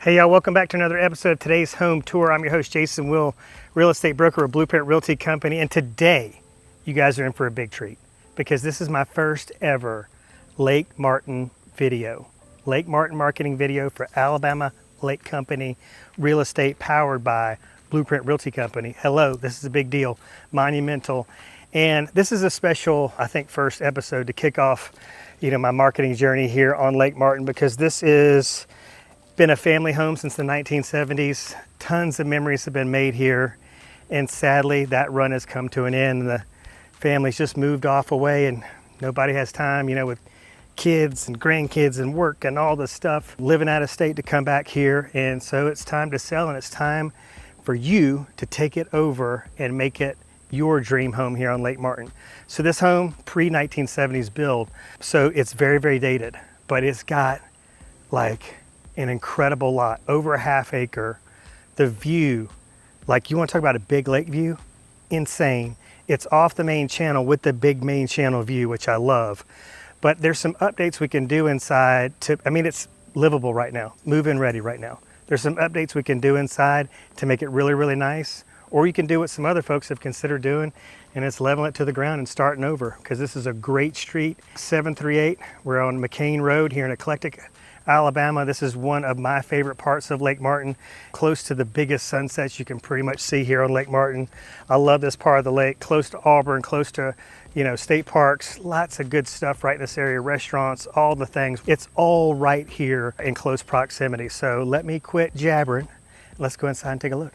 Hey y'all, welcome back to another episode of today's home tour. I'm your host Jason Will, real estate broker with Blueprint Realty Company, and today you guys are in for a big treat because this is my first ever Lake Martin video. Lake Martin marketing video for Alabama Lake Company Real Estate, powered by Blueprint Realty Company. Hello, this is a big deal, monumental, and this is a special, I think, first episode to kick off, my marketing journey here on Lake Martin, because this is been a family home since the 1970s. Tons of memories have been made here, and sadly that run has come to an end. The family's just moved off away and nobody has time, with kids and grandkids and work and all this stuff, living out of state, to come back here. And so it's time to sell, and it's time for you to take it over and make it your dream home here on Lake Martin. So this home, pre-1970s build, so it's very, very dated, but it's got like an incredible lot, over a half acre. The view, like, you want to talk about a big lake view? Insane. It's off the main channel with the big main channel view, which I love. But there's some updates we can do inside it's livable right now, move-in ready right now. There's some updates we can do inside to make it really, really nice. Or you can do what some other folks have considered doing, and it's leveling it to the ground and starting over, because this is a great street. 738, we're on McCain Rd here in Eclectic, Alabama. This is one of my favorite parts of Lake Martin, close to the biggest sunsets you can pretty much see here on Lake Martin. I love this part of the lake, close to Auburn, close to state parks, lots of good stuff right in this area, restaurants, all the things. It's all right here in close proximity. So let me quit jabbering. Let's go inside and take a look.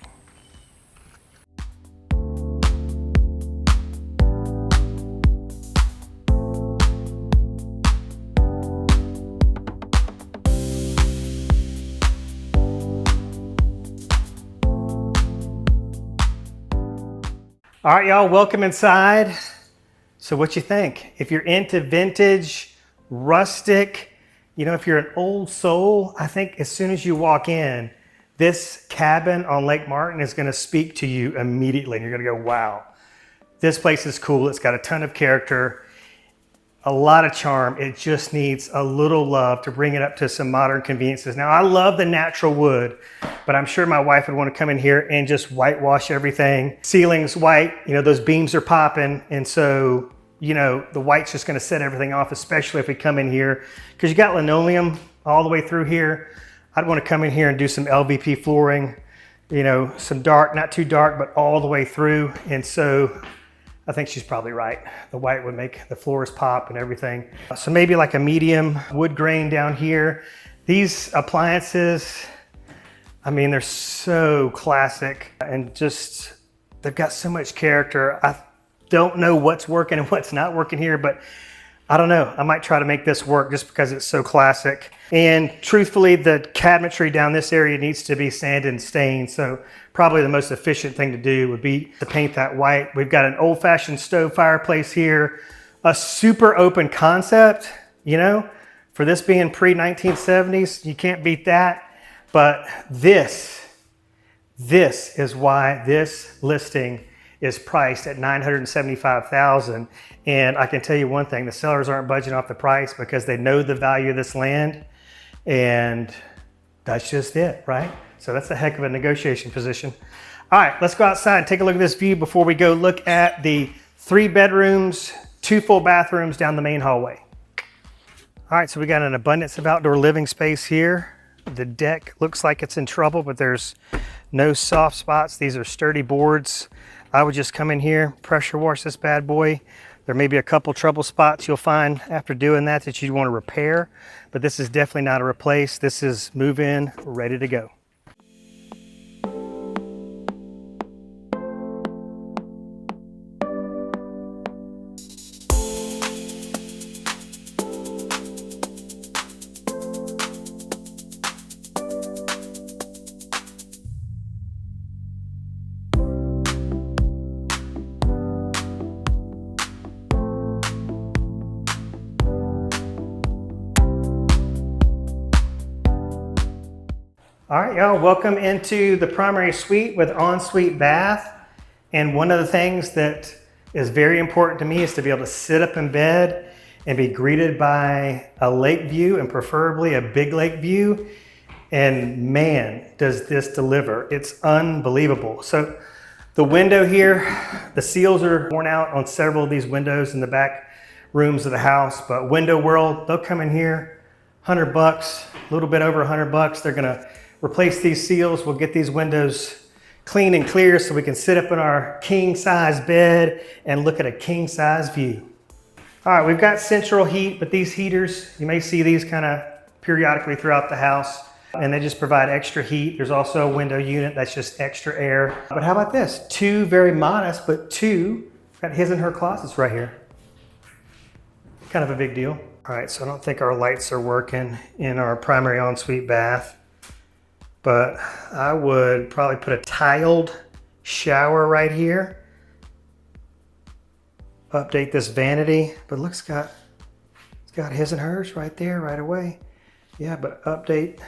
All right, y'all, welcome inside. So what you think? If you're into vintage, rustic, if you're an old soul, I think as soon as you walk in, this cabin on Lake Martin is gonna speak to you immediately. And you're gonna go, wow, this place is cool. It's got a ton of character, a lot of charm. It just needs a little love to bring it up to some modern conveniences. Now, I love the natural wood, but I'm sure my wife would want to come in here and just whitewash everything. Ceiling's white, those beams are popping. And so, the white's just going to set everything off, especially if we come in here, because you got linoleum all the way through here. I'd want to come in here and do some LVP flooring, some dark, not too dark, but all the way through. And so I think she's probably right. The white would make the floors pop and everything. So maybe like a medium wood grain down here. These appliances, they're so classic, and just, they've got so much character. I don't know what's working and what's not working here, but I don't know. I might try to make this work just because it's so classic. And truthfully, the cabinetry down this area needs to be sanded and stained. So probably the most efficient thing to do would be to paint that white. We've got an old-fashioned stove fireplace here, a super open concept, for this being pre-1970s, you can't beat that. But this is why this listing is priced at $975,000. And I can tell you one thing, the sellers aren't budging off the price because they know the value of this land, and that's just it, right? So that's a heck of a negotiation position. All right, let's go outside and take a look at this view before we go look at the 3 bedrooms, 2 full bathrooms down the main hallway. All right, so we got an abundance of outdoor living space here. The deck looks like it's in trouble, but there's no soft spots. These are sturdy boards. I would just come in here, pressure wash this bad boy. There may be a couple trouble spots you'll find after doing that you'd want to repair, but this is definitely not a replace. This is move in, ready to go. All right, y'all, welcome into the primary suite with ensuite bath. And one of the things that is very important to me is to be able to sit up in bed and be greeted by a lake view, and preferably a big lake view. And man, does this deliver. It's unbelievable. So the window here, the seals are worn out on several of these windows in the back rooms of the house, but Window World, they'll come in here, $100, a little bit over $100. They're gonna replace these seals. We'll get these windows clean and clear so we can sit up in our king size bed and look at a king size view. All right, we've got central heat, but these heaters, you may see these kind of periodically throughout the house, and they just provide extra heat. There's also a window unit that's just extra air. But how about this? Two very modest, but two got his and her closets right here. Kind of a big deal. All right, so I don't think our lights are working in our primary ensuite bath, but I would probably put a tiled shower right here. Update this vanity, but look, it's got his and hers right there, right away. Yeah, but update,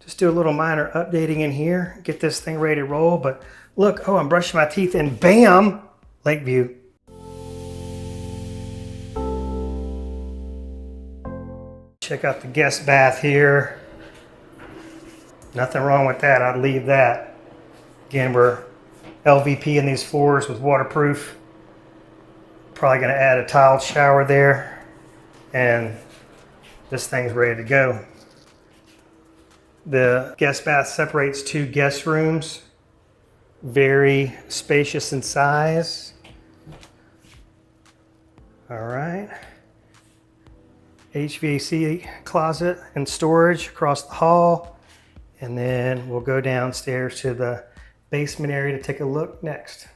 just do a little minor updating in here, get this thing ready to roll. But look, oh, I'm brushing my teeth and bam, lake view. Check out the guest bath here. Nothing wrong with that, I'd leave that. Again, we're LVP in these floors with waterproof. Probably gonna add a tiled shower there, and this thing's ready to go. The guest bath separates two guest rooms, very spacious in size. All right. HVAC closet and storage across the hall. And then we'll go downstairs to the basement area to take a look next.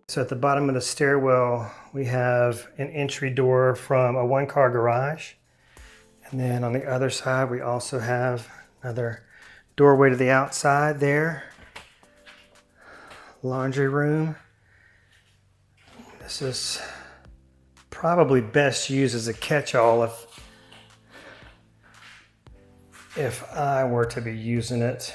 So at the bottom of the stairwell, we have an entry door from a one-car garage. And then on the other side, we also have another doorway to the outside there. Laundry room. This is probably best used as a catch-all if I were to be using it.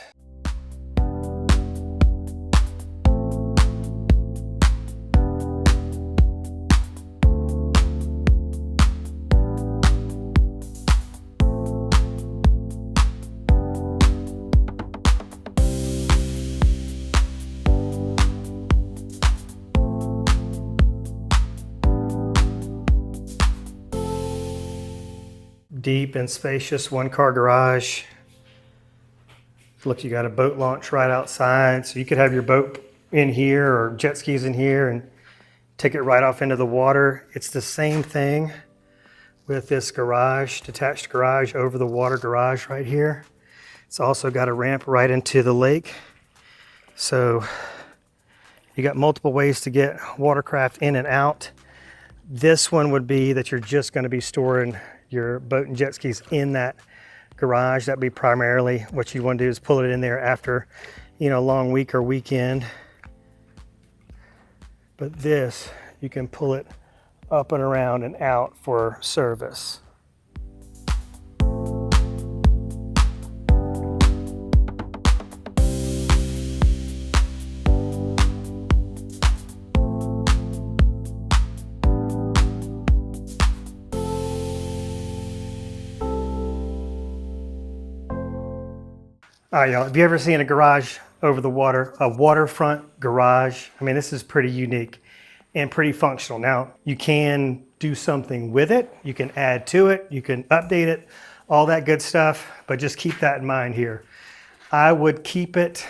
Deep and spacious one-car garage. Look, you got a boat launch right outside, so you could have your boat in here or jet skis in here and take it right off into the water. It's the same thing with this garage, detached garage over the water garage right here. It's also got a ramp right into the lake. So you got multiple ways to get watercraft in and out. This one would be that you're just going to be storing your boat and jet skis in that garage. That'd be primarily what you want to do, is pull it in there after, you know, a long week or weekend. But this, you can pull it up and around and out for service. All right, y'all, have you ever seen a garage over the water, a waterfront garage? I mean, this is pretty unique and pretty functional. Now, you can do something with it. You can add to it. You can update it, all that good stuff, but just keep that in mind here. I would keep it.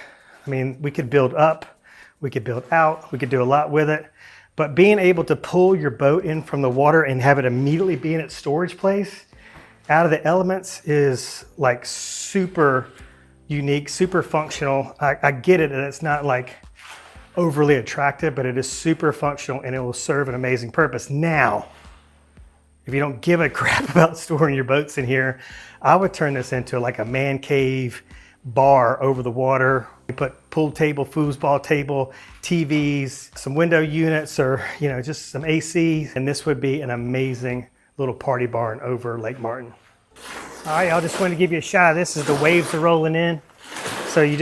I mean, we could build up, we could build out, we could do a lot with it, but being able to pull your boat in from the water and have it immediately be in its storage place out of the elements is like super unique, super functional. I get it, and it's not like overly attractive, but it is super functional and it will serve an amazing purpose. Now, if you don't give a crap about storing your boats in here, I would turn this into like a man cave bar over the water, We put pool table, foosball table, TVs, some window units, or just some AC. And this would be an amazing little party barn over Lake Martin. All right, y'all, just wanted to give you a shot of this as the waves are rolling in. So when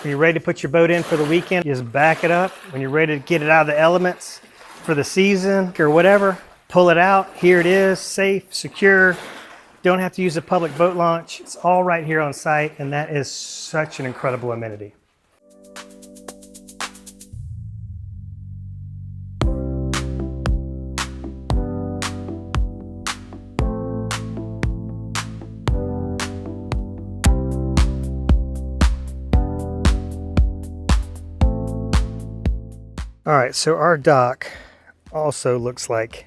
you're ready to put your boat in for the weekend, you just back it up. When you're ready to get it out of the elements for the season or whatever, pull it out. Here it is, safe, secure. Don't have to use a public boat launch. It's all right here on site, and that is such an incredible amenity. All right, so our dock also looks like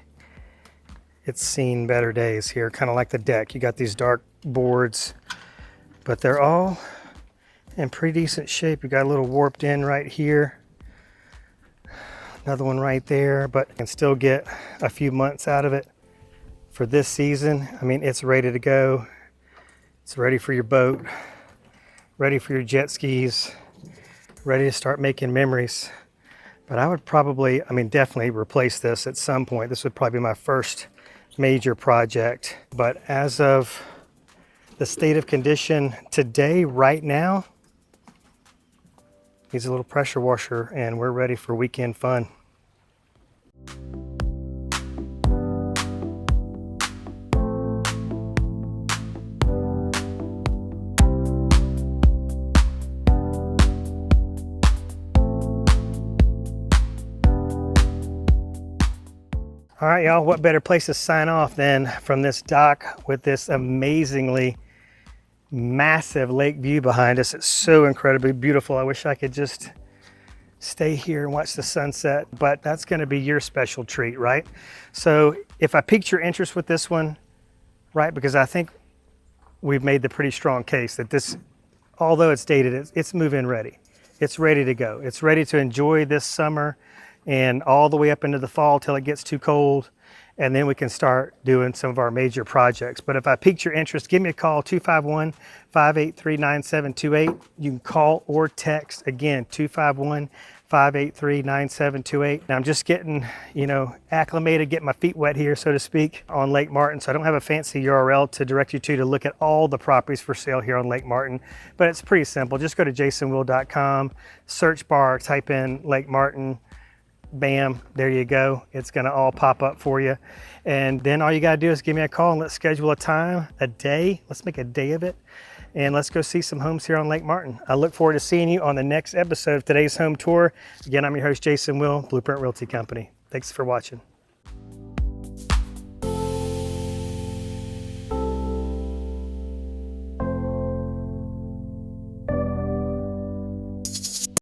it's seen better days here, kind of like the deck. You got these dark boards, but they're all in pretty decent shape. You got a little warped in right here. Another one right there, but you can still get a few months out of it for this season. I mean, it's ready to go. It's ready for your boat, ready for your jet skis, ready to start making memories. But I would probably, definitely replace this at some point. This would probably be my first major project. But as of the state of condition today, right now, needs a little pressure washer and we're ready for weekend fun. All right, y'all, what better place to sign off than from this dock with this amazingly massive lake view behind us. It's so incredibly beautiful. I wish I could just stay here and watch the sunset, but that's gonna be your special treat, right? So if I piqued your interest with this one, right, because I think we've made the pretty strong case that this, although it's dated, it's move-in ready. It's ready to go. It's ready to enjoy this summer and all the way up into the fall till it gets too cold, and then we can start doing some of our major projects. But if I piqued your interest, give me a call, 251-583-9728. You can call or text, again, 251-583-9728. Now I'm just getting, acclimated, getting my feet wet here, so to speak, on Lake Martin. So I don't have a fancy URL to direct you to look at all the properties for sale here on Lake Martin, but it's pretty simple. Just go to jasonwill.com, search bar, type in Lake Martin, bam, there you go. It's gonna all pop up for you. And then all you gotta do is give me a call and let's schedule a time, a day. Let's make a day of it. And let's go see some homes here on Lake Martin. I look forward to seeing you on the next episode of today's home tour. Again, I'm your host, Jason Will, Blueprint Realty Company. Thanks for watching.